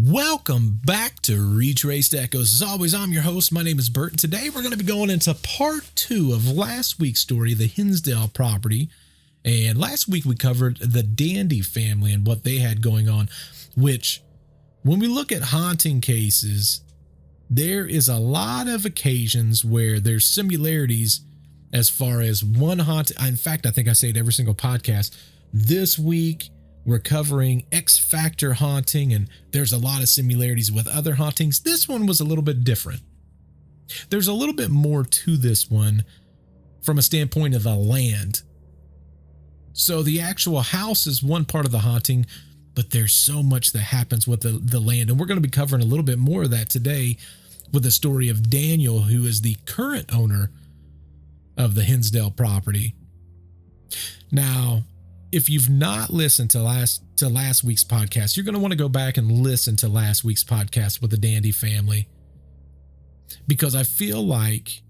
Welcome back to Retraced Echoes. As always, I'm your host. My name is Bert, and today we're going to be going into part 2 of last week's story, the Hinsdale property. And last week we covered the Dandy family and what they had going on, which, when we look at haunting cases, there is a lot of occasions where there's similarities as far as one haunting. In fact, I think I say it every single podcast. This week, we're covering X Factor haunting, and there's a lot of similarities with other hauntings. This one was a little bit different. There's a little bit more to this one from a standpoint of the land. So the actual house is one part of the haunting, but there's so much that happens with the land. And we're going to be covering a little bit more of that today with the story of Daniel, who is the current owner of the Hinsdale property. Now, if you've not listened to last week's podcast, you're going to want to go back and listen to last week's podcast with the Dandy family, because I feel like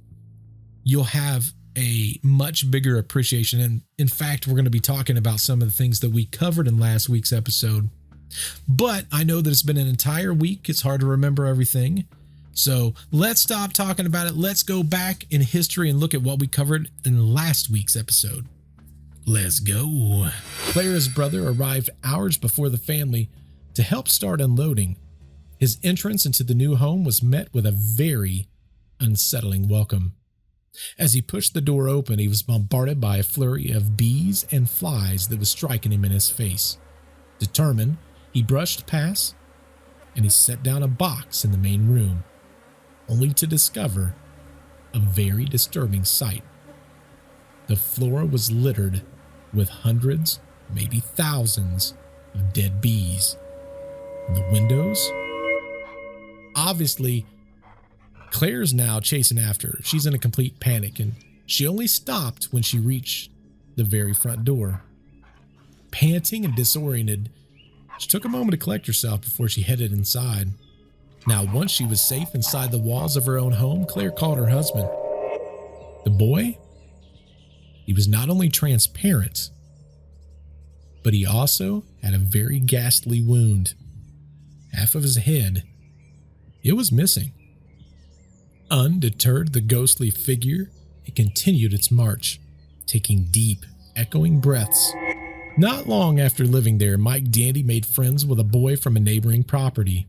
you'll have a much bigger appreciation. And in fact, we're going to be talking about some of the things that we covered in last week's episode. But I know that it's been an entire week. It's hard to remember everything. So let's stop talking about it. Let's go back in history and look at what we covered in last week's episode. Let's go. Clara's brother arrived hours before the family to help start unloading. His entrance into the new home was met with a very unsettling welcome. As he pushed the door open, he was bombarded by a flurry of bees and flies that was striking him in his face. Determined, he brushed past and he set down a box in the main room, only to discover a very disturbing sight. The floor was littered with hundreds, maybe thousands, of dead bees. And the windows? Obviously, Claire's now chasing after her. She's in a complete panic, and she only stopped when she reached the very front door. Panting and disoriented, she took a moment to collect herself before she headed inside. Now, once she was safe inside the walls of her own home, Claire called her husband. The boy? He was not only transparent, but he also had a very ghastly wound. Half of his head, it was missing. Undeterred, the ghostly figure, it continued its march, taking deep, echoing breaths. Not long after living there, Mike Dandy made friends with a boy from a neighboring property.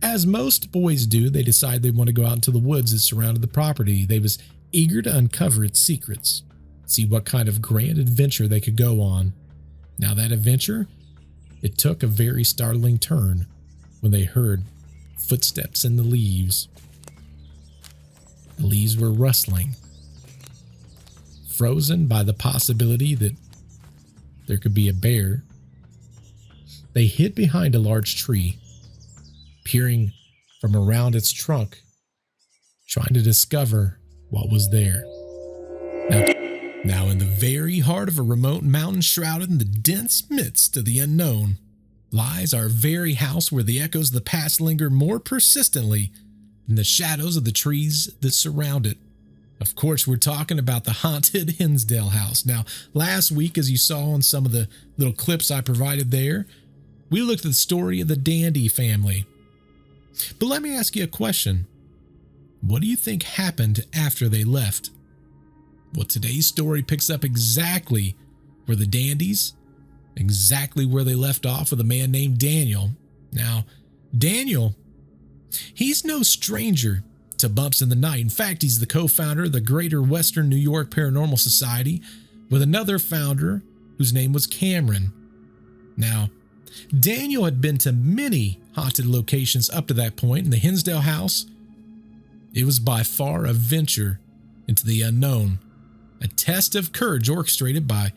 As most boys do, they decided they want to go out into the woods that surrounded the property. They was eager to uncover its secrets, see what kind of grand adventure they could go on. Now that adventure, it took a very startling turn when they heard footsteps in the leaves. The leaves were rustling, frozen by the possibility that there could be a bear. They hid behind a large tree, peering from around its trunk, trying to discover what was there. Now, in the very heart of a remote mountain shrouded in the dense midst of the unknown, lies our very house where the echoes of the past linger more persistently than the shadows of the trees that surround it. Of course, we're talking about the haunted Hinsdale house. Now, last week, as you saw in some of the little clips I provided there, we looked at the story of the Dandy family. But let me ask you a question. What do you think happened after they left? Well, today's story picks up exactly where the Dandys, exactly where they left off with a man named Daniel. Now, Daniel, he's no stranger to bumps in the night. In fact, he's the co-founder of the Greater Western New York Paranormal Society with another founder whose name was Cameron. Now, Daniel had been to many haunted locations up to that point, and the Hinsdale house, it was by far a venture into the unknown, a test of courage orchestrated by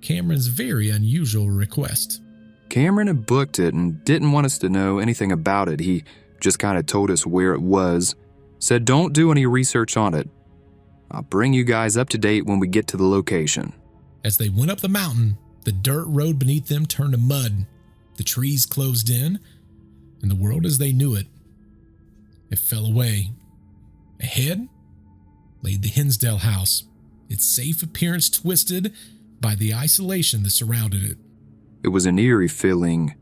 Cameron's very unusual request. Cameron had booked it and didn't want us to know anything about it. He just kind of told us where it was, said don't do any research on it. I'll bring you guys up to date when we get to the location. As they went up the mountain, the dirt road beneath them turned to mud. The trees closed in, and the world as they knew it, it fell away. Ahead lay the Hinsdale house, its safe appearance twisted by the isolation that surrounded it. It was an eerie feeling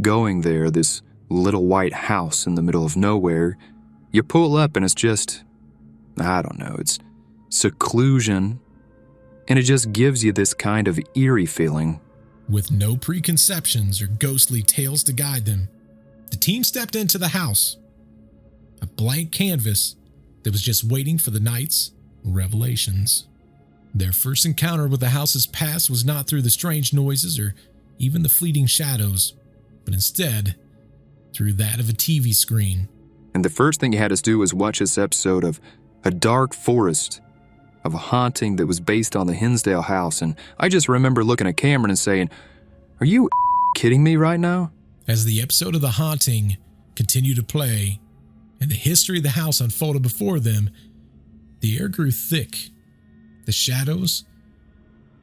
going there, this little white house in the middle of nowhere. You pull up and it's just, I don't know, it's seclusion, and it just gives you this kind of eerie feeling. With no preconceptions or ghostly tales to guide them, the team stepped into the house, a blank canvas that was just waiting for the night's revelations. Their first encounter with the house's past was not through the strange noises or even the fleeting shadows, but instead through that of a TV screen. And the first thing you had us do was watch this episode of A Dark Forest, of a haunting that was based on the Hinsdale house, and I just remember looking at Cameron and saying, "Are you kidding me right now?" As the episode of The Haunting continued to play and the history of the house unfolded before them, the air grew thick. The shadows,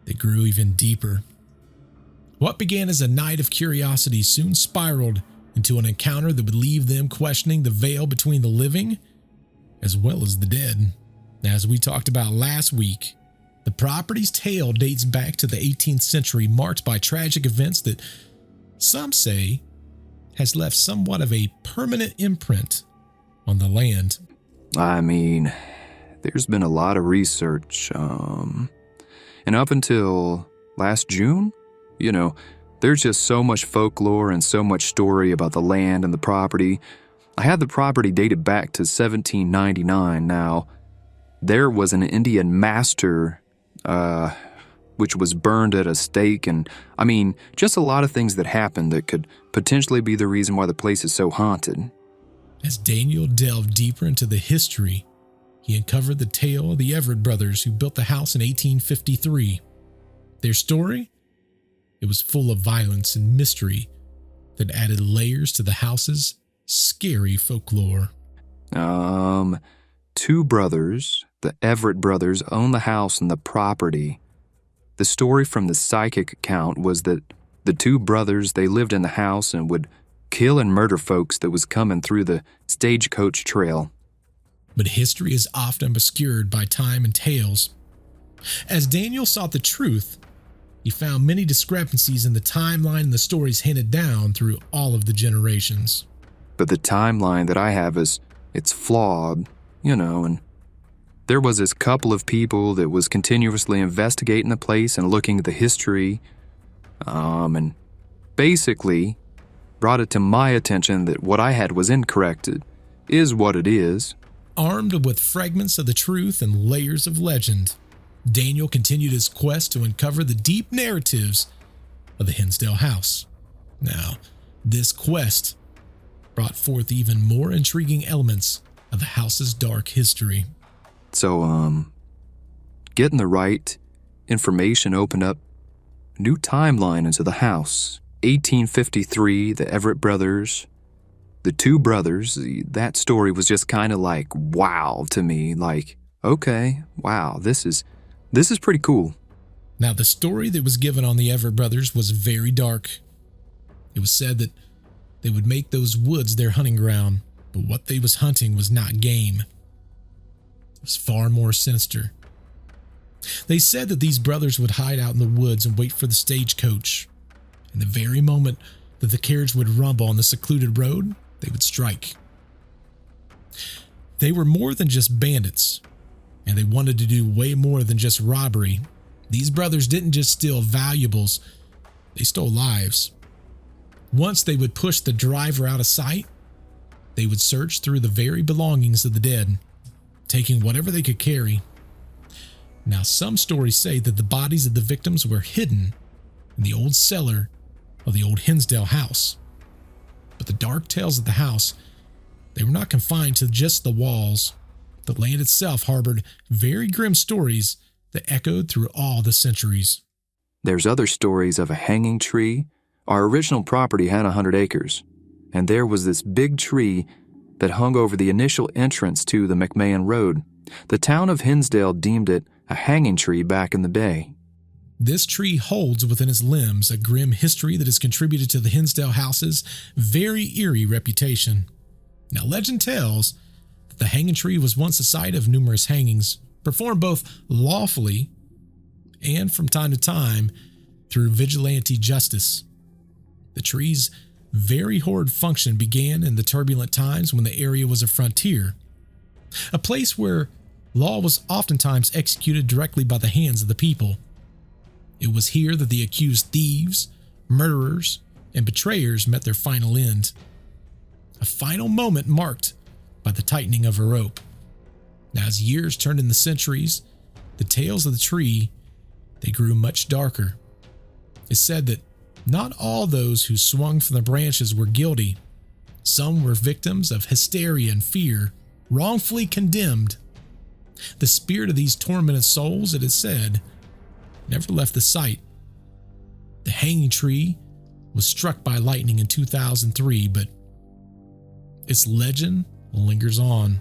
they grew even deeper. What began as a night of curiosity soon spiraled into an encounter that would leave them questioning the veil between the living as well as the dead. As we talked about last week, the property's tale dates back to the 18th century, marked by tragic events that some say has left somewhat of a permanent imprint on the land. I mean, there's been a lot of research, and up until last June, there's just so much folklore and so much story about the land and the property. I had the property dated back to 1799 now. There was an Indian master, which was burned at a stake, and just a lot of things that happened that could potentially be the reason why the place is so haunted. As Daniel delved deeper into the history, he uncovered the tale of the Everett brothers who built the house in 1853. Their story? It was full of violence and mystery that added layers to the house's scary folklore. Two brothers, the Everett brothers, owned the house and the property. The story from the psychic account was that the two brothers, they lived in the house and would kill and murder folks that was coming through the stagecoach trail. But history is often obscured by time and tales. As Daniel sought the truth, he found many discrepancies in the timeline and the stories handed down through all of the generations. But the timeline that I have it's flawed, and there was this couple of people that was continuously investigating the place and looking at the history, and basically brought it to my attention that what I had was incorrect. It is what it is. Armed with fragments of the truth and layers of legend, Daniel continued his quest to uncover the deep narratives of the Hinsdale house. Now, this quest brought forth even more intriguing elements of the house's dark history. So, getting the right information opened up a new timeline into the house. 1853, the Everett brothers, the two brothers, that story was just kind of like, wow to me. Like, okay, wow, this is pretty cool. Now, the story that was given on the Everett brothers was very dark. It was said that they would make those woods their hunting ground, but what they was hunting was not game. It was far more sinister. They said that these brothers would hide out in the woods and wait for the stagecoach. And the very moment that the carriage would rumble on the secluded road, they would strike. They were more than just bandits, and they wanted to do way more than just robbery. These brothers didn't just steal valuables, they stole lives. Once they would push the driver out of sight, they would search through the very belongings of the dead, taking whatever they could carry. Now, some stories say that the bodies of the victims were hidden in the old cellar of the old Hinsdale house. But the dark tales of the house, they were not confined to just the walls. The land itself harbored very grim stories that echoed through all the centuries. There's other stories of a hanging tree. Our original property had 100 acres, and there was this big tree that hung over the initial entrance to the McMahon Road. The town of Hinsdale deemed it a hanging tree back in the day. This tree holds within its limbs a grim history that has contributed to the Hinsdale house's very eerie reputation. Now, legend tells that the hanging tree was once the site of numerous hangings, performed both lawfully and from time to time through vigilante justice. The tree's very horrid function began in the turbulent times when the area was a frontier, a place where law was oftentimes executed directly by the hands of the people. It was here that the accused thieves, murderers, and betrayers met their final end. A final moment marked by the tightening of a rope. Now, as years turned into centuries, the tales of the tree, they grew much darker. It's said that not all those who swung from the branches were guilty. Some were victims of hysteria and fear, wrongfully condemned. The spirit of these tormented souls, it is said, never left the site. The hanging tree was struck by lightning in 2003, but its legend lingers on.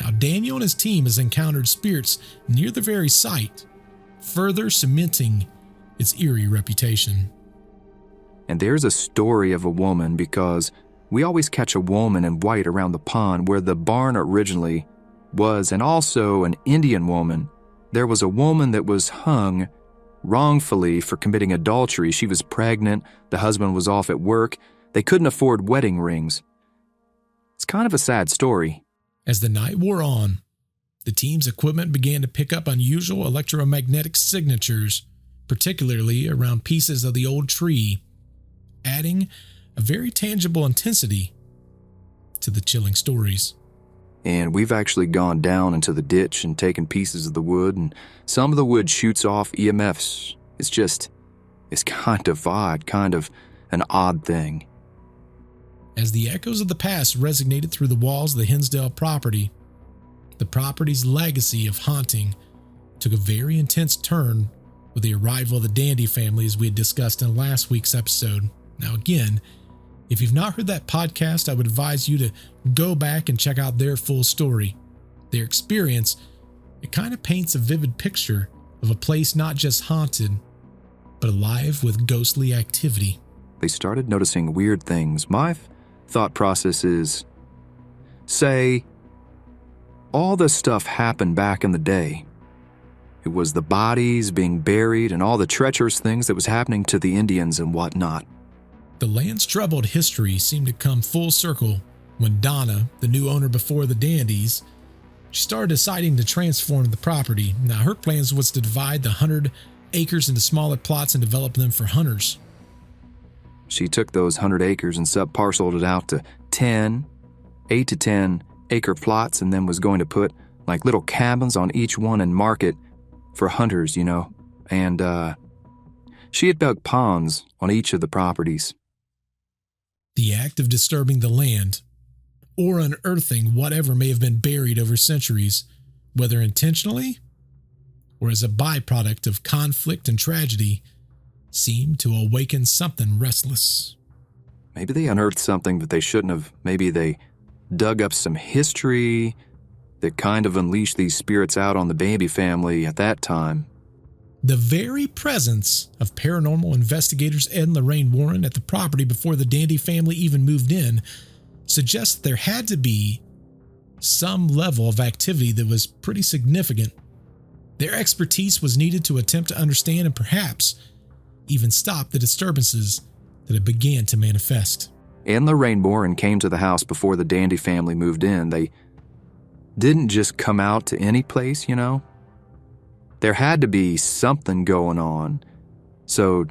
Now, Daniel and his team has encountered spirits near the very site, further cementing its eerie reputation. And there's a story of a woman, because we always catch a woman in white around the pond where the barn originally was, and also an Indian woman. There was a woman that was hung wrongfully for committing adultery. She was pregnant, the husband was off at work, they couldn't afford wedding rings. It's kind of a sad story. As the night wore on, the team's equipment began to pick up unusual electromagnetic signatures, particularly around pieces of the old tree, adding a very tangible intensity to the chilling stories. And we've actually gone down into the ditch and taken pieces of the wood, and some of the wood shoots off EMFs. It's kind of odd, kind of an odd thing. As the echoes of the past resonated through the walls of the Hinsdale property, the property's legacy of haunting took a very intense turn with the arrival of the Dandy family, as we had discussed in last week's episode. Now again, if you've not heard that podcast, I would advise you to go back and check out their full story. Their experience, it kind of paints a vivid picture of a place not just haunted, but alive with ghostly activity. They started noticing weird things. My thought process is, say, all this stuff happened back in the day. It was the bodies being buried and all the treacherous things that was happening to the Indians and whatnot. The land's troubled history seemed to come full circle when Donna, the new owner before the Dandies, she started deciding to transform the property. Now, her plans was to divide the 100 acres into smaller plots and develop them for hunters. She took those 100 acres and sub-parceled it out to 8 to 10 acre plots, and then was going to put like little cabins on each one and mark it for hunters, you know. And she had dug ponds on each of the properties. The act of disturbing the land, or unearthing whatever may have been buried over centuries, whether intentionally or as a byproduct of conflict and tragedy, seemed to awaken something restless. Maybe they unearthed something that they shouldn't have. Maybe they dug up some history that kind of unleashed these spirits out on the baby family at that time. The very presence of paranormal investigators Ed and Lorraine Warren at the property before the Dandy family even moved in suggests there had to be some level of activity that was pretty significant. Their expertise was needed to attempt to understand and perhaps even stop the disturbances that had began to manifest. And Lorraine Warren came to the house before the Dandy family moved in. They didn't just come out to any place, you know. There had to be something going on. So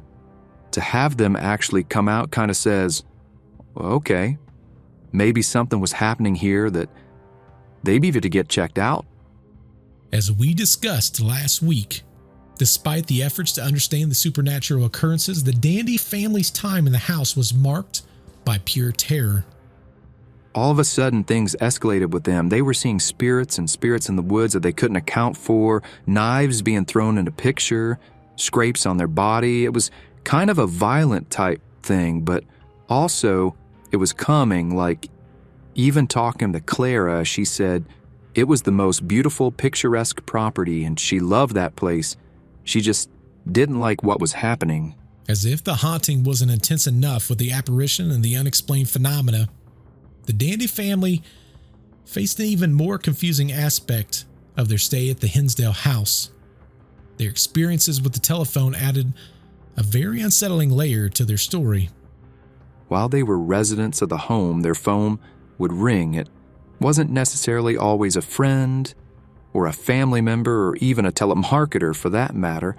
to have them actually come out kind of says, well, okay, maybe something was happening here that they needed to get checked out. As we discussed last week, despite the efforts to understand the supernatural occurrences, the Dandy family's time in the house was marked by pure terror. All of a sudden, things escalated with them. They were seeing spirits in the woods that they couldn't account for, knives being thrown into picture, scrapes on their body. It was kind of a violent type thing, but also it was coming, like even talking to Clara, she said it was the most beautiful, picturesque property, and she loved that place. She just didn't like what was happening. As if the haunting wasn't intense enough with the apparition and the unexplained phenomena, the Dandy family faced an even more confusing aspect of their stay at the Hinsdale house. Their experiences with the telephone added a very unsettling layer to their story. while they were residents of the home, their phone would ring. It wasn't necessarily always a friend or a family member or even a telemarketer for that matter.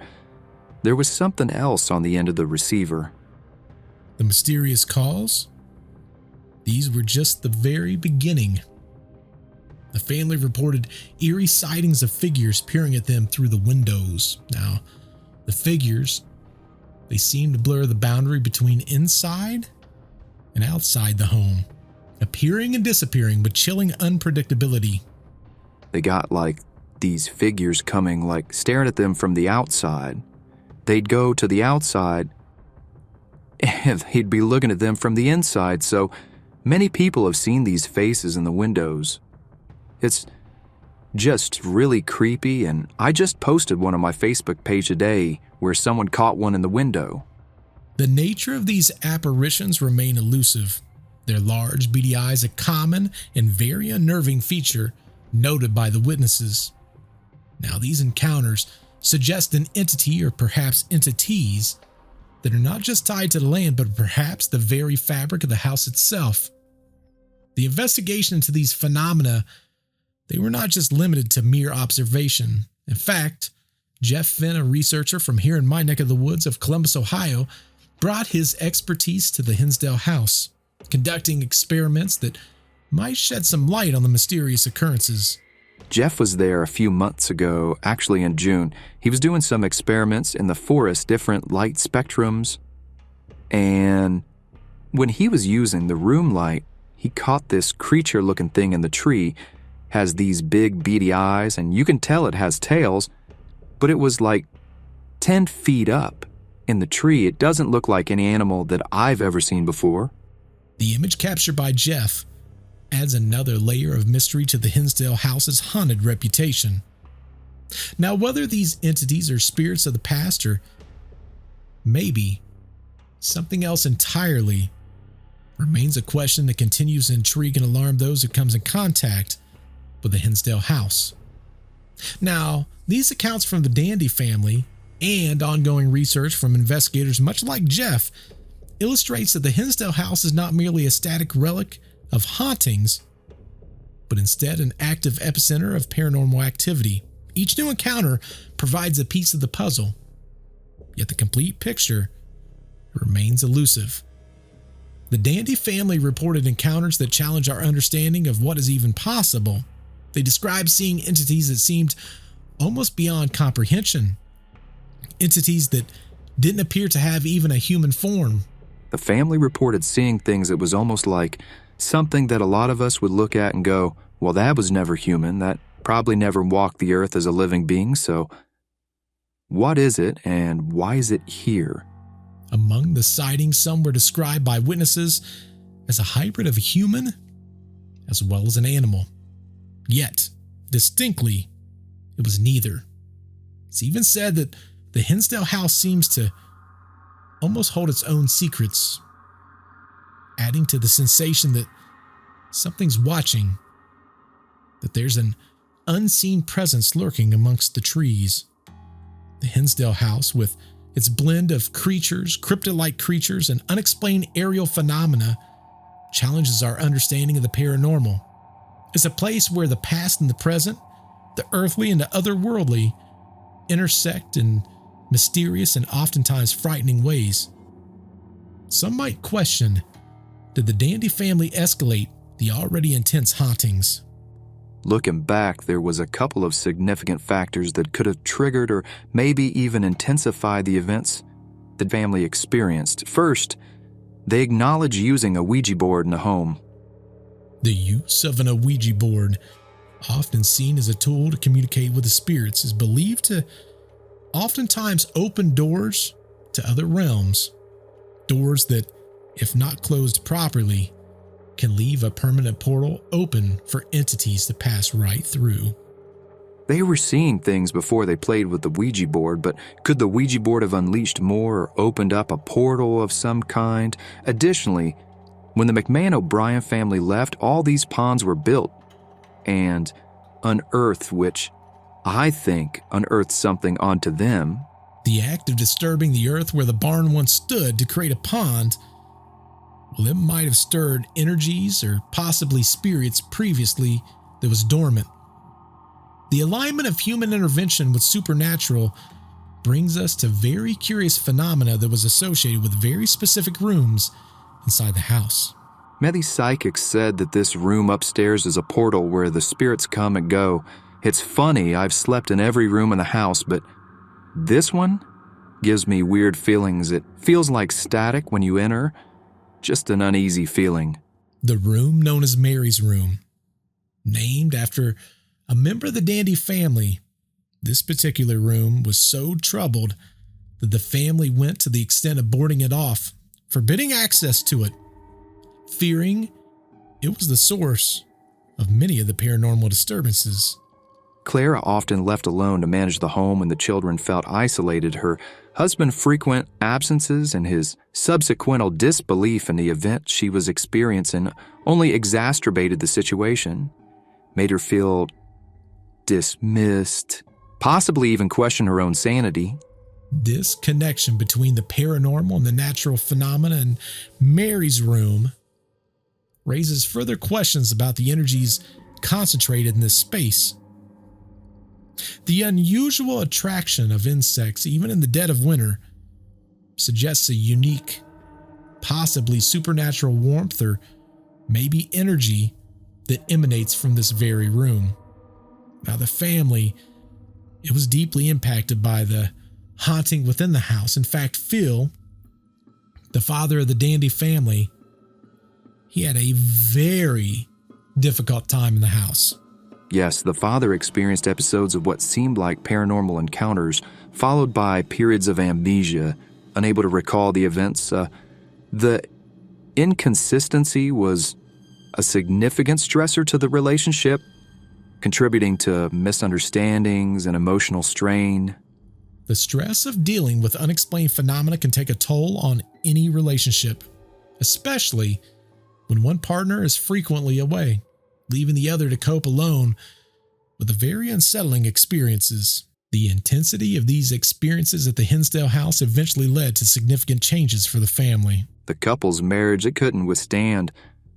There was something else on the end of the receiver. The mysterious calls? These were just the very beginning. The family reported eerie sightings of figures peering at them through the windows. Now, the figures, they seemed to blur the boundary between inside and outside the home, appearing and disappearing with chilling unpredictability. They got like these figures coming, like staring at them from the outside. They'd go to the outside and he'd be looking at them from the inside. So many people have seen these faces in the windows. It's just really creepy, and I just posted one on my Facebook page today where someone caught one in the window. The nature of these apparitions remain elusive. Their large, beady eyes a common and very unnerving feature noted by the witnesses. Now, these encounters suggest an entity or perhaps entities that are not just tied to the land, but perhaps the very fabric of the house itself. The investigation into these phenomena, they were not just limited to mere observation. In fact, Jeff Finn, a researcher from here in my neck of the woods of Columbus, Ohio, brought his expertise to the Hinsdale house, conducting experiments that might shed some light on the mysterious occurrences. Jeff was there a few months ago, actually in June. He was doing some experiments in the forest, different light spectrums, and when he was using the room light, he caught this creature-looking thing in the tree. Has these big beady eyes, and you can tell it has tails, but it was like 10 feet up in the tree. It doesn't look like any animal that I've ever seen before. The image captured by Jeff adds another layer of mystery to the Hinsdale house's haunted reputation. Now, whether these entities are spirits of the past or maybe something else entirely remains a question that continues to intrigue and alarm those who comes in contact with the Hinsdale house. Now, these accounts from the Dandy family and ongoing research from investigators much like Jeff illustrates that the Hinsdale house is not merely a static relic of hauntings, but instead an active epicenter of paranormal activity. Each new encounter provides a piece of the puzzle, yet the complete picture remains elusive. The Dandy family reported encounters that challenge our understanding of what is even possible. They described seeing entities that seemed almost beyond comprehension, entities that didn't appear to have even a human form. The family reported seeing things that was almost like something that a lot of us would look at and go, well, that was never human. That probably never walked the earth as a living being. So what is it and why is it here? Among the sightings, some were described by witnesses as a hybrid of a human as well as an animal. Yet, distinctly, it was neither. It's even said that the Hinsdale house seems to almost hold its own secrets, adding to the sensation that something's watching, that there's an unseen presence lurking amongst the trees. The Hinsdale house, with its blend of creatures, cryptid-like creatures, and unexplained aerial phenomena, challenges our understanding of the paranormal. It's a place where the past and the present, the earthly and the otherworldly, intersect in mysterious and oftentimes frightening ways. Some might question, did the Dandy family escalate the already intense hauntings? Looking back, there was a couple of significant factors that could have triggered or maybe even intensified the events the family experienced. First, they acknowledge using a Ouija board in the home. The use of an Ouija board, often seen as a tool to communicate with the spirits, is believed to oftentimes open doors to other realms. Doors that, if not closed properly, can leave a permanent portal open for entities to pass right through. They were seeing things before they played with the Ouija board, but could the Ouija board have unleashed more or opened up a portal of some kind? Additionally, when the McMahon O'Brien family left, all these ponds were built and unearthed, which I think unearthed something onto them. The act of disturbing the earth where the barn once stood to create a pond Well, it might have stirred energies or possibly spirits previously that was dormant. The alignment of human intervention with supernatural brings us to very curious phenomena that was associated with very specific rooms inside the house. Many psychics said that this room upstairs is a portal where the spirits come and go. It's funny, I've slept in every room in the house, but this one gives me weird feelings. It feels like static when you enter, just an uneasy feeling. The room known as Mary's room, named after a member of the Dandy family. This particular room was so troubled that the family went to the extent of boarding it off, forbidding access to it, fearing it was the source of many of the paranormal disturbances. Clara often left alone to manage the home when the children felt isolated. Her husband's frequent absences and his subsequent disbelief in the event she was experiencing only exacerbated the situation, made her feel dismissed, possibly even question her own sanity. This connection between the paranormal and the natural phenomena in Mary's room raises further questions about the energies concentrated in this space. The unusual attraction of insects, even in the dead of winter, suggests a unique, possibly supernatural warmth or maybe energy that emanates from this very room. Now, the family, it was deeply impacted by the haunting within the house. In fact, Phil, the father of the Dandy family, he had a very difficult time in the house. Yes, the father experienced episodes of what seemed like paranormal encounters, followed by periods of amnesia, unable to recall the events. The inconsistency was a significant stressor to the relationship, contributing to misunderstandings and emotional strain. The stress of dealing with unexplained phenomena can take a toll on any relationship, especially when one partner is frequently away, leaving the other to cope alone with the very unsettling experiences. The intensity of these experiences at the Hinsdale house eventually led to significant changes for the family. The couple's marriage, it couldn't withstand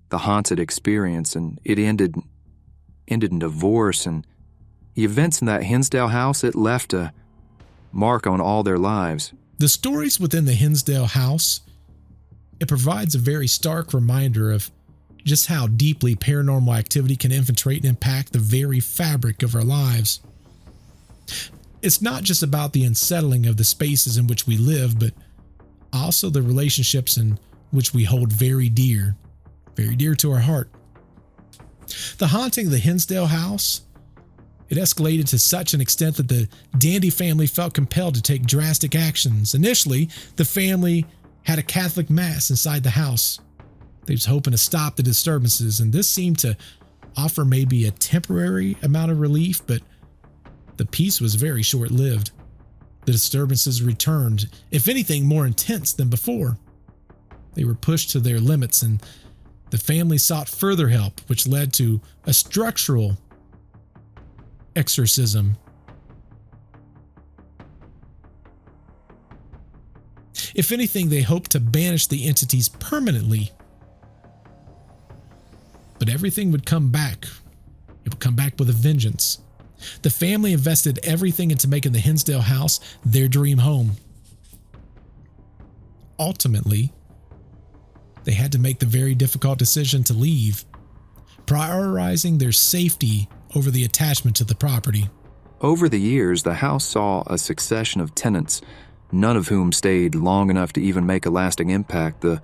the haunted experience, and it ended in divorce, and the events in that Hinsdale house, it left a mark on all their lives. The stories within the Hinsdale house, it provides a very stark reminder of just how deeply paranormal activity can infiltrate and impact the very fabric of our lives. It's not just about the unsettling of the spaces in which we live, but also the relationships in which we hold very dear to our heart. The haunting of the Hinsdale house, it escalated to such an extent that the Dandy family felt compelled to take drastic actions. Initially, the family had a Catholic mass inside the house. They was hoping to stop the disturbances, and this seemed to offer maybe a temporary amount of relief, but the peace was very short-lived. The disturbances returned, if anything, more intense than before. They were pushed to their limits, and the family sought further help, which led to a structural exorcism. If anything, they hoped to banish the entities permanently. But everything would come back. It would come back with a vengeance. The family invested everything into making the Hinsdale house their dream home. Ultimately, they had to make the very difficult decision to leave, prioritizing their safety over the attachment to the property. Over the years, the house saw a succession of tenants, none of whom stayed long enough to even make a lasting impact. The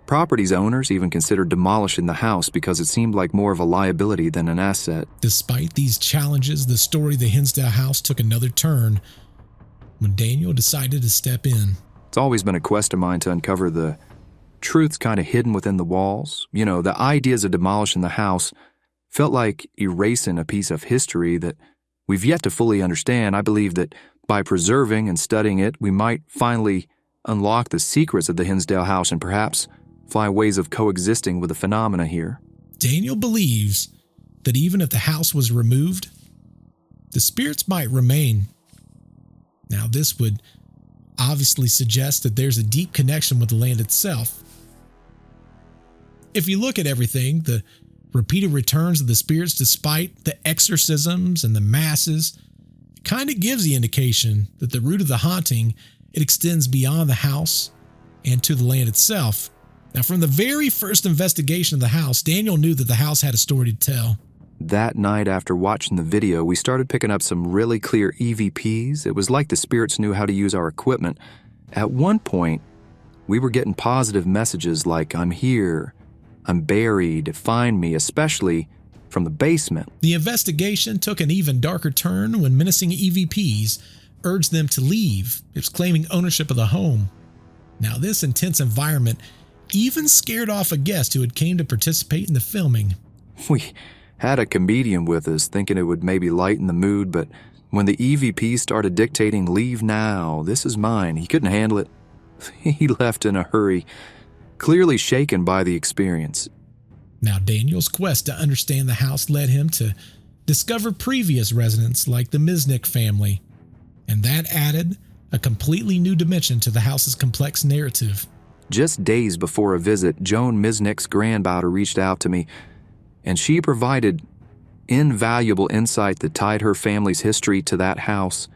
property's owners even considered demolishing the house because it seemed like more of a liability than an asset. Despite these challenges, the story of the Hinsdale house took another turn when Daniel decided to step in. It's always been a quest of mine to uncover the truths kind of hidden within the walls. You know, the ideas of demolishing the house felt like erasing a piece of history that we've yet to fully understand. I believe that by preserving and studying it, we might finally unlock the secrets of the Hinsdale house and perhaps find ways of coexisting with the phenomena here. Daniel believes that even if the house was removed, the spirits might remain. Now, this would obviously suggest that there's a deep connection with the land itself. If you look at everything, the repeated returns of the spirits despite the exorcisms and the masses, it kind of gives the indication that the root of the haunting, it extends beyond the house and to the land itself. Now, from the very first investigation of the house, Daniel knew that the house had a story to tell. That night after watching the video, we started picking up some really clear EVPs. It was like the spirits knew how to use our equipment. At one point, we were getting positive messages like, "I'm here, I'm buried, find me," especially from the basement. The investigation took an even darker turn when menacing EVPs urged them to leave. It was claiming ownership of the home. Now, this intense environment even scared off a guest who had came to participate in the filming. We had a comedian with us thinking it would maybe lighten the mood, but when the EVP started dictating, "Leave now, this is mine," he couldn't handle it. He left in a hurry, clearly shaken by the experience. Now, Daniel's quest to understand the house led him to discover previous residents like the misc family, and that added a completely new dimension to the house's complex narrative. Just days before a visit, Joan Misnick's granddaughter reached out to me, and she provided invaluable insight that tied her family's history to that house.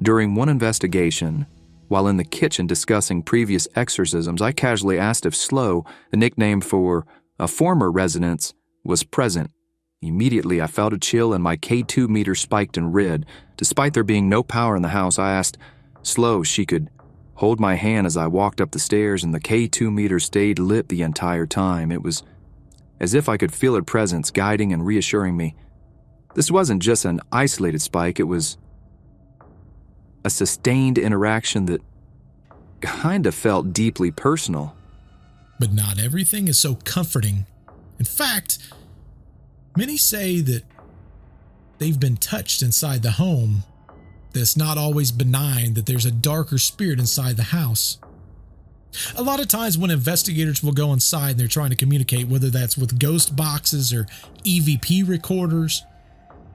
During one investigation, while in the kitchen discussing previous exorcisms, I casually asked if Slow, the nickname for a former resident, was present. Immediately, I felt a chill and my K2 meter spiked in red. Despite there being no power in the house, I asked Slow if she could hold my hand as I walked up the stairs, and the K2 meter stayed lit the entire time. It was as if I could feel her presence guiding and reassuring me. This wasn't just an isolated spike, it was a sustained interaction that kind of felt deeply personal. But not everything is so comforting. In fact, many say that they've been touched inside the home, that it's not always benign, that there's a darker spirit inside the house. A lot of times when investigators will go inside and they're trying to communicate, whether that's with ghost boxes or EVP recorders,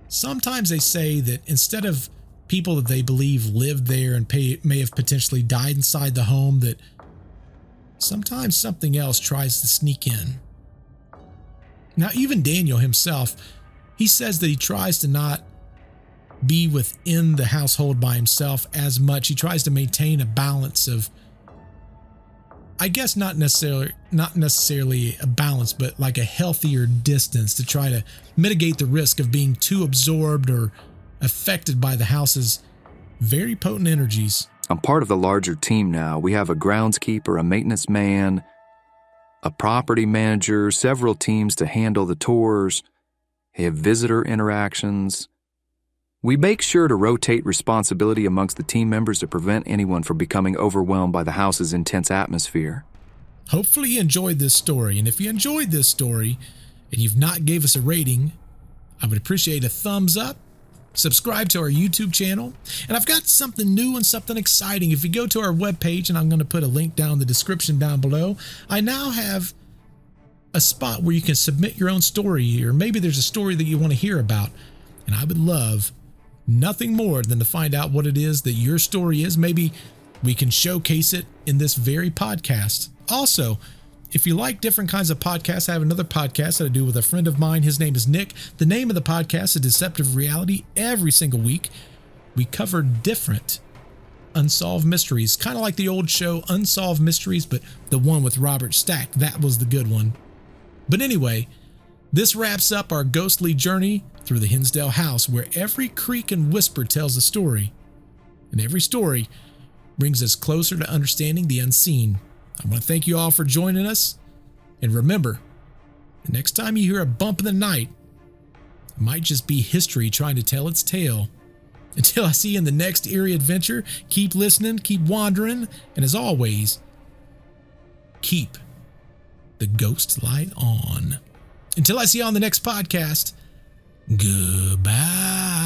sometimes they say that instead of people that they believe lived there and may have potentially died inside the home, that sometimes something else tries to sneak in. Now, even Daniel himself, he says that he tries to not be within the household by himself as much. He tries to maintain a balance of, I guess not necessarily a balance, but like a healthier distance to try to mitigate the risk of being too absorbed or affected by the house's very potent energies. I'm part of the larger team now. We have a groundskeeper, a maintenance man, a property manager, several teams to handle the tours, have visitor interactions. We make sure to rotate responsibility amongst the team members to prevent anyone from becoming overwhelmed by the house's intense atmosphere. Hopefully you enjoyed this story, and if you enjoyed this story and you've not gave us a rating, I would appreciate a thumbs up, subscribe to our YouTube channel, and I've got something new and something exciting. If you go to our webpage, and I'm going to put a link down in the description down below, I now have a spot where you can submit your own story, or maybe there's a story that you want to hear about, and I would love nothing more than to find out what it is that your story is. Maybe we can showcase it in this very podcast. Also, if you like different kinds of podcasts, I have another podcast that I do with a friend of mine. His name is Nick. The name of the podcast is Deceptive Reality. Every single week, we cover different unsolved mysteries, kind of like the old show Unsolved Mysteries, but the one with Robert Stack. That was the good one. But anyway, this wraps up our ghostly journey through the Hinsdale house, where every creak and whisper tells a story, and every story brings us closer to understanding the unseen. I want to thank you all for joining us, and remember, the next time you hear a bump in the night, it might just be history trying to tell its tale. Until I see you in the next eerie adventure, keep listening, keep wandering, and as always, keep the ghost light on. Until I see you on the next podcast, goodbye.